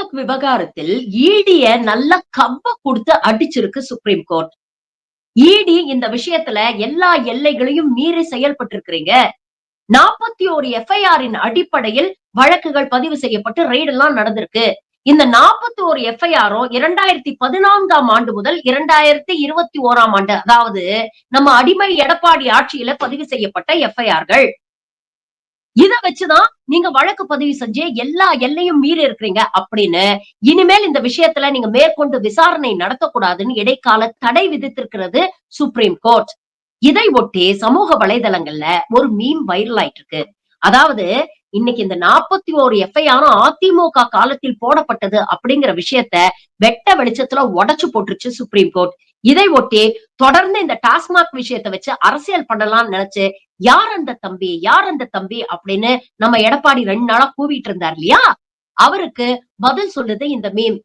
டாஸ்மாக் விவகாரத்தில் ஈடிய நல்ல கவ்வ கொடுத்து அடிச்சிருக்கு சுப்ரீம் கோர்ட். ஈடி இந்த விஷயத்துல எல்லா எல்லைகளையும் மீறி செயல்பட்டு இருக்கிறீங்க. 41 எஃப்ஐஆரின் அடிப்படையில் வழக்குகள் பதிவு செய்யப்பட்டு ரெய்டு எல்லாம் நடந்திருக்கு. இந்த 41 எஃப்ஐஆரும் 2014ஆம் ஆண்டு முதல் 2021ஆம் ஆண்டு, அதாவது நம்ம அடிமை எடப்பாடி ஆட்சியில பதிவு செய்யப்பட்ட எஃப்ஐஆர்கள். இத வச்சுதான் நீங்க வழக்கு பதிவு செஞ்சு எல்லா எல்லையும் மீறி இருக்கிறீங்க அப்படின்னு இனிமேல் இந்த விஷயத்துல நீங்க மேற்கொண்டு விசாரணை நடத்தக்கூடாதுன்னு இடைக்கால தடை விதித்திருக்கிறது சுப்ரீம் கோர்ட். இதை ஒட்டி சமூக வலைதளங்கள்ல ஒரு மீம் வைரல் ஆயிட்டு இருக்கு. அதாவது இன்னைக்கு இந்த 41 எஃப்ஐஆரும் அதிமுக காலத்தில் போடப்பட்டது அப்படிங்கிற விஷயத்த வெட்ட வெளிச்சத்துல உடைச்சு போட்டுருச்சு சுப்ரீம் கோர்ட். இதை ஒட்டி தொடர்ந்து இந்த டாஸ்மாக் விஷயத்தை வச்சு அரசியல் பண்ணலாம்னு நினைச்சு யார் அந்த தம்பி, யார் அந்த தம்பி அப்படின்னு நம்ம எடப்பாடி 2 நாளா கூவிட்டு இருந்தார் இல்லையா, அவருக்கு பதில் சொல்லுது இந்த மீம்.